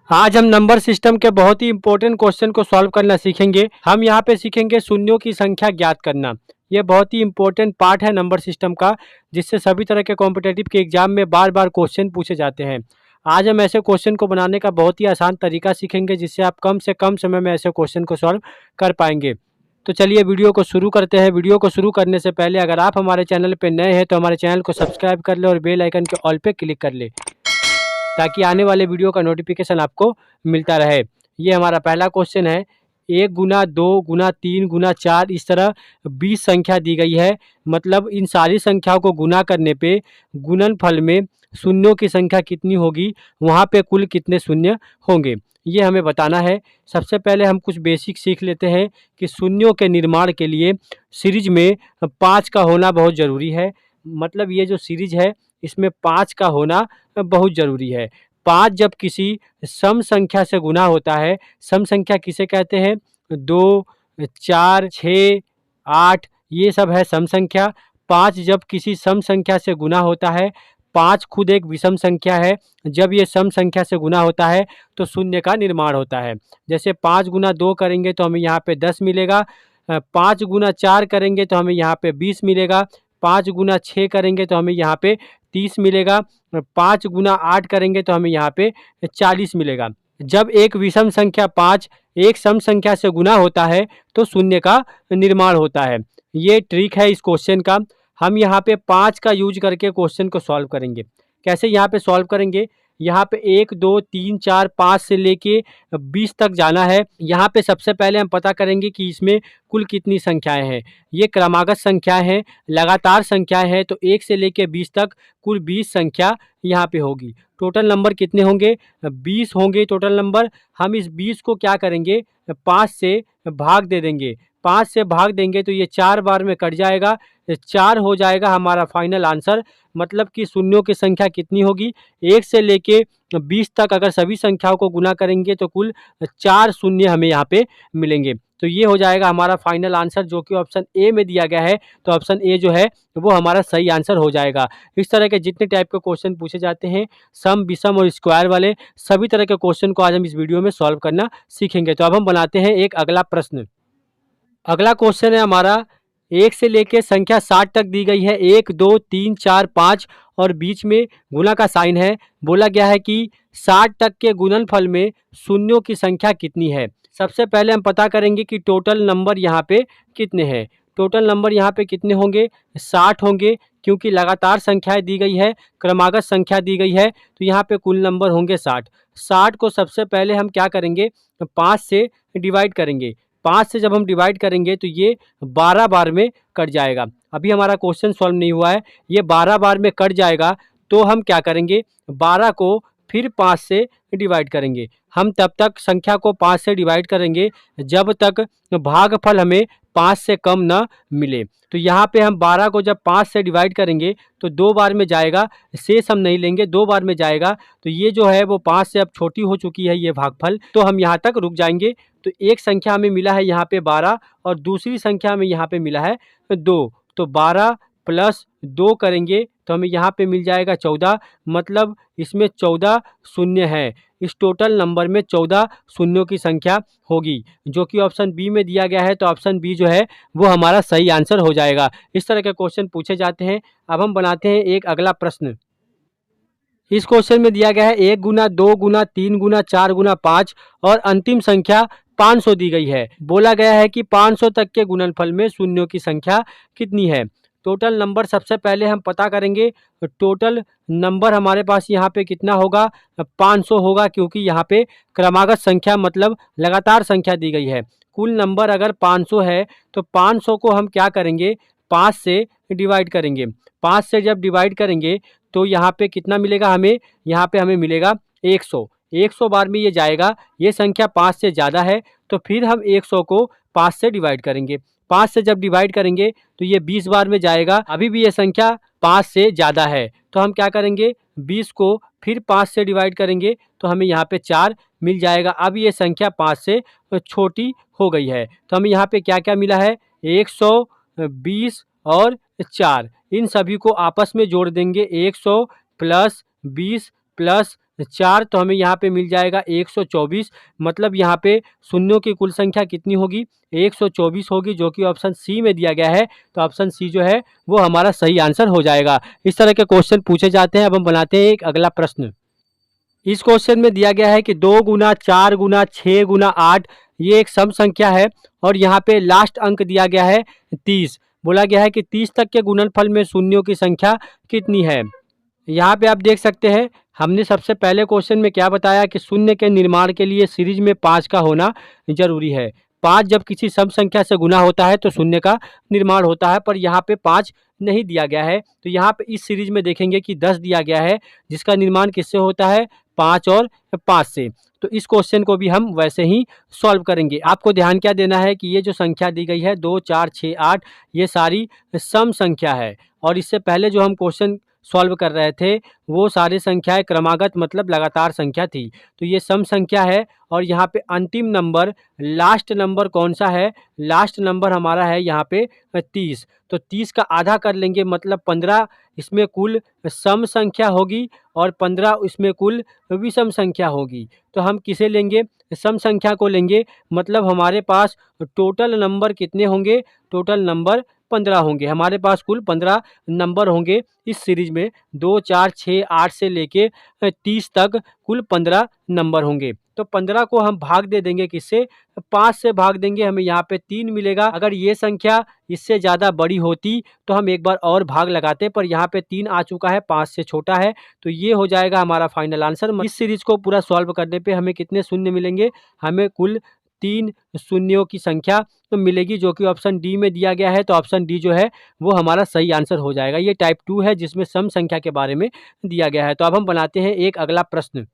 आज हम number system के बहुत ही इंपॉर्टेंट क्वेश्चन को सॉल्व करना सीखेंगे। हम यहाँ पे सीखेंगे शून्यों की संख्या ज्ञात करना। ये बहुत ही इंपॉर्टेंट पार्ट है नंबर सिस्टम का, जिससे सभी तरह के कॉम्पिटेटिव के एग्जाम में बार बार क्वेश्चन पूछे जाते हैं। आज हम ऐसे क्वेश्चन को बनाने का बहुत ही आसान तरीका सीखेंगे, जिससे आप कम से कम समय में ऐसे क्वेश्चन को सॉल्व कर पाएंगे। तो चलिए वीडियो को शुरू करते हैं। वीडियो को शुरू करने से पहले अगर आप हमारे चैनल पर नए हैं तो हमारे चैनल को सब्सक्राइब कर ले और बेल आइकन के ऑल पे क्लिक कर ले, ताकि आने वाले वीडियो का नोटिफिकेशन आपको मिलता रहे। ये हमारा पहला क्वेश्चन है। 1 गुना 2 गुना 3 गुना 4 इस तरह 20 संख्या दी गई है। मतलब इन सारी संख्याओं को गुना करने पे गुणनफल में शून्यों की संख्या कितनी होगी, वहाँ पे कुल कितने शून्य होंगे, ये हमें बताना है। सबसे पहले हम कुछ बेसिक सीख लेते हैं कि शून्यों के निर्माण के लिए सीरीज में 5 का होना बहुत ज़रूरी है। मतलब ये जो सीरीज है इसमें 5 का होना बहुत ज़रूरी है। 5 जब किसी सम संख्या से गुना होता है, सम संख्या किसे कहते हैं? 2, 4, 6, 8 ये सब है सम संख्या। 5 जब किसी सम संख्या से गुना होता है, 5 खुद एक विषम संख्या है। जब ये सम संख्या से गुना होता है तो शून्य का निर्माण होता है। जैसे 5 गुना 2 करेंगे तो हमें यहाँ पे 10 मिलेगा। 5 गुना 4 करेंगे तो हमें यहाँ पे 20 मिलेगा। 5 गुना 6 करेंगे तो हमें यहाँ पे 30 मिलेगा। 5 गुना 8 करेंगे तो हमें यहाँ पे 40 मिलेगा। जब एक विषम संख्या 5 एक सम संख्या से गुना होता है तो शून्य का निर्माण होता है। ये ट्रिक है इस क्वेश्चन का। हम यहाँ पे 5 का यूज करके क्वेश्चन को सॉल्व करेंगे। कैसे यहाँ पे सॉल्व करेंगे? यहाँ पे 1, 2, 3, 4, 5 से लेके 20 तक जाना है। यहाँ पे सबसे पहले हम पता करेंगे कि इसमें कुल कितनी संख्याएं हैं। ये क्रमागत संख्याएं हैं, लगातार संख्याएं हैं, तो 1 से लेके 20 तक कुल 20 संख्या यहाँ पे होगी। टोटल नंबर कितने होंगे? 20 होंगे टोटल नंबर। हम इस 20 को क्या करेंगे? 5 से भाग दे देंगे। 5 से भाग देंगे तो ये 4 बार में कट जाएगा। 4 हो जाएगा हमारा फाइनल आंसर। मतलब कि शून्यों की संख्या कितनी होगी? 1 से लेके 20 तक अगर सभी संख्याओं को गुना करेंगे तो कुल 4 शून्य हमें यहाँ पे मिलेंगे। तो ये हो जाएगा हमारा फाइनल आंसर, जो कि ऑप्शन ए में दिया गया है। तो ऑप्शन ए जो है वो हमारा सही आंसर हो जाएगा। इस तरह के जितने टाइप के क्वेश्चन पूछे जाते हैं, सम, विषम और स्क्वायर वाले, सभी तरह के क्वेश्चन को आज हम इस वीडियो में सॉल्व करना सीखेंगे। तो अब हम बनाते हैं एक अगला प्रश्न। अगला क्वेश्चन है हमारा, 1 से लेके संख्या 60 तक दी गई है। 1, 2, 3, 4, 5 और बीच में गुणा का साइन है। बोला गया है कि 60 तक के गुणनफल में शून्यों की संख्या कितनी है। सबसे पहले हम पता करेंगे कि टोटल नंबर यहाँ पे कितने हैं। टोटल नंबर यहाँ पे कितने होंगे? 60 होंगे, क्योंकि लगातार संख्याएं दी गई है, क्रमागत संख्या दी गई है, तो यहाँ पे कुल नंबर होंगे 60। 60 को सबसे पहले हम क्या करेंगे? 5 से डिवाइड करेंगे। 5 से जब हम डिवाइड करेंगे तो ये 12 बार में कट जाएगा। अभी हमारा क्वेश्चन सॉल्व नहीं हुआ है। ये 12 बार में कट जाएगा तो हम क्या करेंगे? 12 को फिर 5 से डिवाइड करेंगे। हम तब तक संख्या को 5 से डिवाइड करेंगे जब तक भागफल हमें 5 से कम ना मिले। तो यहाँ पे हम 12 को जब 5 से डिवाइड करेंगे तो 2 बार में जाएगा, शेष हम नहीं लेंगे, 2 बार में जाएगा। तो ये जो है वो 5 से अब छोटी हो चुकी है ये भागफल, तो हम यहाँ तक रुक जाएंगे। तो एक संख्या हमें मिला है यहाँ पे 12 और दूसरी संख्या हमें यहाँ पे मिला है 2। तो 12 प्लस 2 करेंगे तो हमें यहाँ पे मिल जाएगा 14। मतलब इसमें 14 शून्य है। इस टोटल नंबर में 14 शून्यों की संख्या होगी, जो कि ऑप्शन बी में दिया गया है। तो ऑप्शन बी जो है वो हमारा सही आंसर हो जाएगा। इस तरह के क्वेश्चन पूछे जाते हैं। अब हम बनाते हैं एक अगला प्रश्न। इस क्वेश्चन में दिया गया है 1 गुना 2 गुना 3 गुना 4 गुना 5 और अंतिम संख्या 500 दी गई है। बोला गया है कि 500 तक के गुणनफल में शून्यों की संख्या कितनी है। टोटल नंबर सबसे पहले हम पता करेंगे। टोटल नंबर हमारे पास यहाँ पे कितना होगा? 500 होगा, क्योंकि यहाँ पे क्रमागत संख्या मतलब लगातार संख्या दी गई है। कुल नंबर अगर 500 है तो 500 को हम क्या करेंगे? 5 से डिवाइड करेंगे। 5 से जब डिवाइड करेंगे तो यहाँ पे कितना मिलेगा हमें? यहाँ पे हमें मिलेगा 100। 100 बार में ये जाएगा। ये संख्या 5 से ज़्यादा है तो फिर हम 100 को 5 से डिवाइड करेंगे। 5 से जब डिवाइड करेंगे तो ये 20 बार में जाएगा। अभी भी ये संख्या 5 से ज़्यादा है तो हम क्या करेंगे? 20 को फिर 5 से डिवाइड करेंगे तो हमें यहाँ पे 4 मिल जाएगा। अब ये संख्या 5 से छोटी हो गई है। तो हमें यहाँ पे क्या क्या मिला है? 120 और 4। इन सभी को आपस में जोड़ देंगे। 100 प्लस 20 प्लस 4 तो हमें यहाँ पे मिल जाएगा 124। मतलब यहाँ पे शून्यों की कुल संख्या कितनी होगी? 124 होगी, जो कि ऑप्शन सी में दिया गया है। तो ऑप्शन सी जो है वो हमारा सही आंसर हो जाएगा। इस तरह के क्वेश्चन पूछे जाते हैं। अब हम बनाते हैं एक अगला प्रश्न। इस क्वेश्चन में दिया गया है कि 2 गुना 4 गुना 6 गुना 8 ये एक सम संख्या है और यहाँ पे लास्ट अंक दिया गया है 30। बोला गया है कि 30 तक के गुणनफल में शून्यों की संख्या कितनी है? यहाँ पे आप देख सकते हैं, हमने सबसे पहले क्वेश्चन में क्या बताया कि शून्य के निर्माण के लिए सीरीज में 5 का होना जरूरी है। 5 जब किसी सम संख्या से गुना होता है तो शून्य का निर्माण होता है, पर यहाँ पे 5 नहीं दिया गया है। तो यहाँ पे इस सीरीज में देखेंगे कि 10 दिया गया है, जिसका निर्माण किससे होता है? 5 और 5 से। तो इस क्वेश्चन को भी हम वैसे ही सॉल्व करेंगे। आपको ध्यान क्या देना है कि ये जो संख्या दी गई है 2, 4, 6, 8 ये सारी सम संख्या है, और इससे पहले जो हम क्वेश्चन सॉल्व कर रहे थे वो सारी संख्याएं क्रमागत मतलब लगातार संख्या थी। तो ये सम संख्या है और यहाँ पे अंतिम नंबर लास्ट नंबर कौन सा है? लास्ट नंबर हमारा है यहाँ पे 30। तो 30 का आधा कर लेंगे मतलब 15 इसमें कुल सम संख्या होगी और 15 इसमें कुल विषम संख्या होगी। तो हम किसे लेंगे? सम संख्या को लेंगे। मतलब हमारे पास टोटल नंबर कितने होंगे? टोटल नंबर 15 होंगे। हमारे पास कुल 15 नंबर होंगे इस सीरीज में। 2, 4, 6, 8 से लेके 30 तक कुल 15 नंबर होंगे। तो 15 को हम भाग दे देंगे किससे? 5 से भाग देंगे, हमें यहाँ पे 3 मिलेगा। अगर ये संख्या इससे ज़्यादा बड़ी होती तो हम एक बार और भाग लगाते, पर यहाँ पे 3 आ चुका है, 5 से छोटा है। तो ये हो जाएगा हमारा फाइनल आंसर। इस सीरीज को पूरा सॉल्व करने पे हमें कितने शून्य मिलेंगे? हमें कुल 3 शून्यों की संख्या तो मिलेगी, जो कि ऑप्शन डी में दिया गया है। तो ऑप्शन डी जो है वो हमारा सही आंसर हो जाएगा। ये टाइप 2 है जिसमें सम संख्या के बारे में दिया गया है। तो अब हम बनाते हैं एक अगला प्रश्न।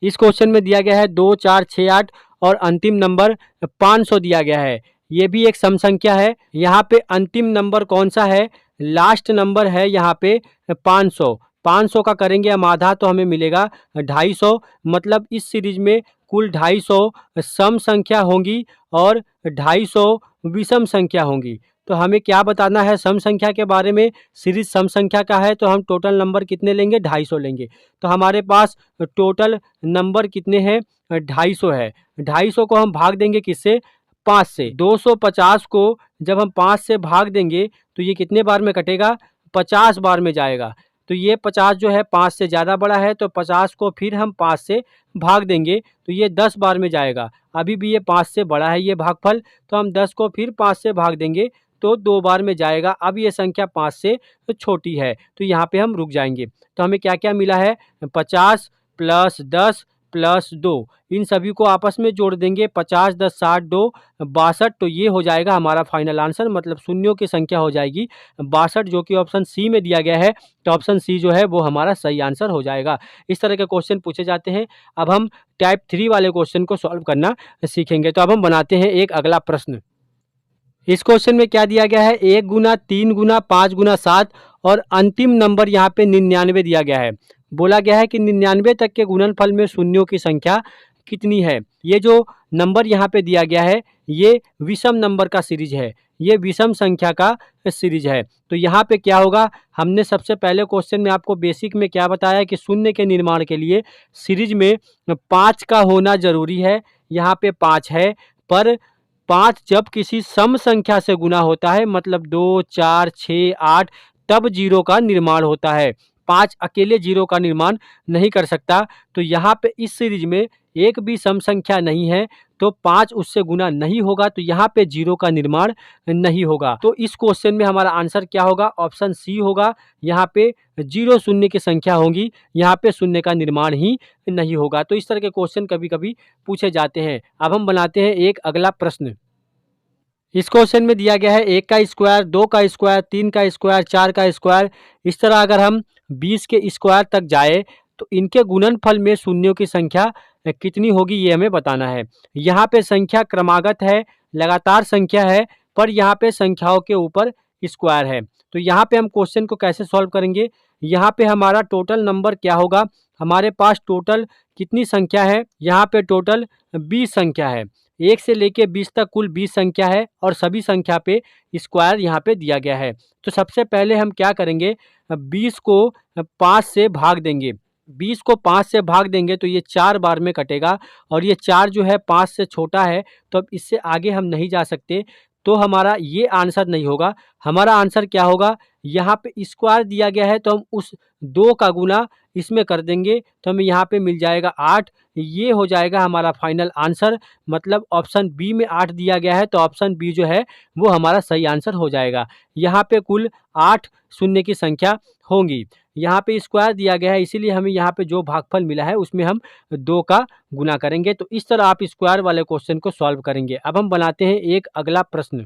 इस क्वेश्चन में दिया गया है 2, 4, 6, 8 और अंतिम नंबर 500 दिया गया है। ये भी एक सम संख्या है। यहाँ पे अंतिम नंबर कौन सा है? लास्ट नंबर है यहाँ पे 500। 500 का करेंगे हम आधा तो हमें मिलेगा 250। मतलब इस सीरीज में कुल 250 सम संख्या होंगी और 250 विषम संख्या होंगी। तो हमें क्या बताना है सम संख्या के बारे में? सीरीज सम संख्या का है तो हम टोटल नंबर कितने लेंगे? 250 लेंगे। तो हमारे पास टोटल नंबर कितने हैं? 250 है। 250 को हम भाग देंगे किससे? 5 से। 250 को जब हम 5 से भाग देंगे तो ये कितने बार में कटेगा? 50 बार में जाएगा। तो ये 50 जो है 5 से ज़्यादा बड़ा है, तो 50 को फिर हम 5 से भाग देंगे तो ये 10 बार में जाएगा। अभी भी ये 5 से बड़ा है ये भागफल, तो हम 10 को फिर 5 से भाग देंगे तो 2 बार में जाएगा। अब ये संख्या 5 से छोटी है तो यहाँ पे हम रुक जाएंगे। तो हमें क्या क्या मिला है? 50 प्लस 10 प्लस 2, इन सभी को आपस में जोड़ देंगे। 50, 10, 60, 2, 62। तो ये हो जाएगा हमारा फाइनल आंसर। मतलब शून्यों की संख्या हो जाएगी 62, जो कि ऑप्शन सी में दिया गया है। तो ऑप्शन सी जो है वो हमारा सही आंसर हो जाएगा। इस तरह के क्वेश्चन पूछे जाते हैं। अब हम टाइप 3 वाले क्वेश्चन को सॉल्व करना सीखेंगे। तो अब हम बनाते हैं एक अगला प्रश्न। इस क्वेश्चन में क्या दिया गया है? 1 गुना 3 गुना 5 गुना 7 और अंतिम नंबर यहाँ पे 99 दिया गया है। बोला गया है कि 99 तक के गुणनफल में शून्यों की संख्या कितनी है? ये जो नंबर यहाँ पे दिया गया है ये विषम नंबर का सीरीज है, ये विषम संख्या का सीरीज है। तो यहाँ पे क्या होगा? हमने सबसे पहले क्वेश्चन में आपको बेसिक में क्या बताया कि शून्य के निर्माण के लिए सीरीज में 5 का होना जरूरी है। यहाँ पे 5 है, पर 5 जब किसी सम संख्या से गुना होता है मतलब 2, 4, 6, 8 तब 0 का निर्माण होता है। 5 अकेले 0 का निर्माण नहीं कर सकता। तो यहाँ पे इस सीरीज में एक भी सम संख्या नहीं है तो 5 उससे गुना नहीं होगा, तो यहाँ पे 0 का निर्माण नहीं होगा। तो इस क्वेश्चन में हमारा आंसर क्या होगा? ऑप्शन सी होगा। यहाँ पे 0 शून्य की संख्या होगी, यहाँ पे शून्य का निर्माण ही नहीं होगा। तो इस तरह के क्वेश्चन कभी कभी पूछे जाते हैं। अब हम बनाते हैं एक अगला प्रश्न। इस क्वेश्चन में दिया गया है 1 का स्क्वायर, 2 का स्क्वायर, 3 का स्क्वायर, 4 का स्क्वायर। इस तरह अगर हम 20 के स्क्वायर तक जाए तो इनके गुणनफल में शून्यों की संख्या कितनी होगी ये हमें बताना है। यहाँ पे संख्या क्रमागत है, लगातार संख्या है, पर यहाँ पे संख्याओं के ऊपर स्क्वायर है। तो यहाँ पे हम क्वेश्चन को कैसे सॉल्व करेंगे? यहाँ पे हमारा टोटल नंबर क्या होगा? हमारे पास टोटल कितनी संख्या है? यहाँ पे टोटल 20 संख्या है। 1 से लेके 20 तक कुल 20 संख्या है और सभी संख्या पे स्क्वायर यहाँ पे दिया गया है। तो सबसे पहले हम क्या करेंगे? 20 को 5 से भाग देंगे। 20 को 5 से भाग देंगे तो ये 4 बार में कटेगा और ये 4 जो है 5 से छोटा है, तो अब इससे आगे हम नहीं जा सकते, तो हमारा ये आंसर नहीं होगा। हमारा आंसर क्या होगा, यहाँ पे स्क्वायर दिया गया है तो हम उस 2 का गुना इसमें कर देंगे तो हमें यहाँ पे मिल जाएगा 8। ये हो जाएगा हमारा फाइनल आंसर, मतलब ऑप्शन बी में 8 दिया गया है तो ऑप्शन बी जो है वो हमारा सही आंसर हो जाएगा। यहाँ पे कुल 8 शून्य की संख्या होंगी। यहाँ पे स्क्वायर दिया गया है इसीलिए हमें यहाँ पे जो भागफल मिला है उसमें हम 2 का गुना करेंगे। तो इस तरह आप स्क्वायर वाले क्वेश्चन को सॉल्व करेंगे। अब हम बनाते हैं एक अगला प्रश्न।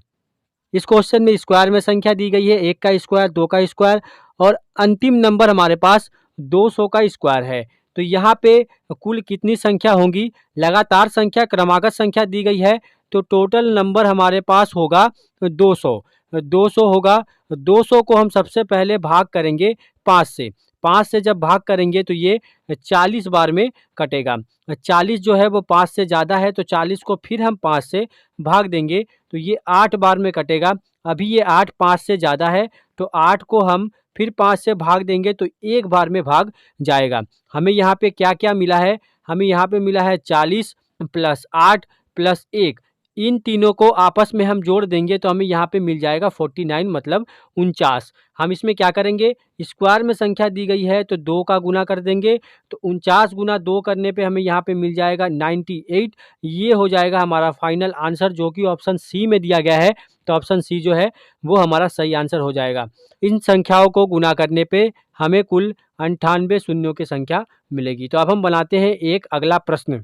इस क्वेश्चन में स्क्वायर में संख्या दी गई है 1 का स्क्वायर, 2 का स्क्वायर और अंतिम नंबर हमारे पास 200 का स्क्वायर है। तो यहाँ पे कुल कितनी संख्या होंगी, लगातार संख्या क्रमागत संख्या दी गई है तो टोटल नंबर हमारे पास होगा 200। 200 होगा, 200 को हम सबसे पहले भाग करेंगे 5 से। 5 से जब भाग करेंगे तो ये 40 बार में कटेगा। 40 जो है वो 5 से ज़्यादा है तो 40 को फिर हम 5 से भाग देंगे तो ये 8 बार में कटेगा। अभी ये 8 5 से ज़्यादा है तो 8 को हम फिर 5 से भाग देंगे तो 1 बार में भाग जाएगा। हमें यहाँ पे क्या-क्या मिला है, हमें यहाँ पे मिला है 40 प्लस 8 प्लस 1। इन तीनों को आपस में हम जोड़ देंगे तो हमें यहाँ पे मिल जाएगा 49 मतलब 49। हम इसमें क्या करेंगे, स्क्वायर में संख्या दी गई है तो 2 का गुना कर देंगे तो 49 गुना 2 करने पे हमें यहाँ पे मिल जाएगा 98। ये हो जाएगा हमारा फाइनल आंसर जो कि ऑप्शन सी में दिया गया है। तो ऑप्शन सी जो है वो हमारा सही आंसर हो जाएगा। इन संख्याओं को गुना करने पे हमें कुल 98 शून्यों की संख्या मिलेगी। तो अब हम बनाते हैं एक अगला प्रश्न।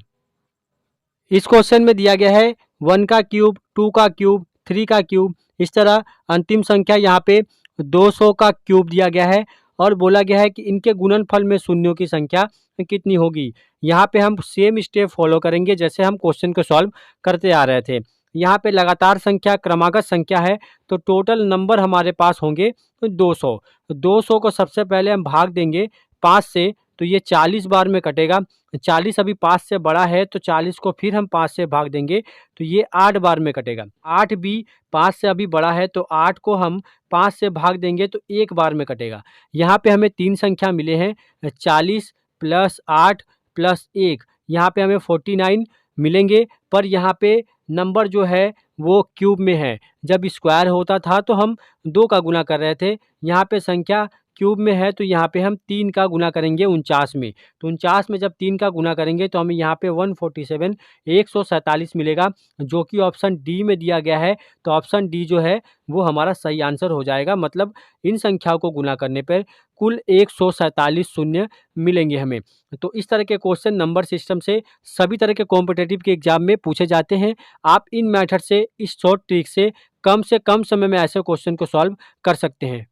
इस क्वेश्चन में दिया गया है 1 का क्यूब, 2 का क्यूब, 3 का क्यूब। इस तरह अंतिम संख्या यहाँ पे 200 का क्यूब दिया गया है और बोला गया है कि इनके गुणनफल में शून्यों की संख्या कितनी होगी। यहाँ पे हम सेम स्टेप फॉलो करेंगे जैसे हम क्वेश्चन को सॉल्व करते आ रहे थे। यहाँ पे लगातार संख्या क्रमागत संख्या है तो टोटल नंबर हमारे पास होंगे 200। 200 को सबसे पहले हम भाग देंगे 5 से तो ये 40 बार में कटेगा। 40 अभी 5 से बड़ा है तो 40 को फिर हम 5 से भाग देंगे तो ये 8 बार में कटेगा। 8 भी 5 से अभी बड़ा है तो 8 को हम 5 से भाग देंगे तो 1 बार में कटेगा। यहाँ पे हमें 3 संख्या मिले हैं 40 प्लस 8 प्लस 1, यहाँ पे हमें 49 मिलेंगे। पर यहाँ पे नंबर जो है वो क्यूब में है, जब स्क्वायर होता था तो हम 2 का गुना कर रहे थे। यहाँ पे संख्या क्यूब में है तो यहाँ पे हम 3 का गुना करेंगे 49 में। तो 49 में जब 3 का गुना करेंगे तो हमें यहाँ पे 147 147 मिलेगा जो कि ऑप्शन डी में दिया गया है। तो ऑप्शन डी जो है वो हमारा सही आंसर हो जाएगा। मतलब इन संख्याओं को गुना करने पर कुल 147 शून्य मिलेंगे हमें। तो इस तरह के क्वेश्चन नंबर सिस्टम से सभी तरह के कॉम्पिटिटिव के एग्जाम में पूछे जाते हैं। आप इन मेथड से, इस शॉर्ट ट्रिक से कम समय में ऐसे क्वेश्चन को सॉल्व कर सकते हैं।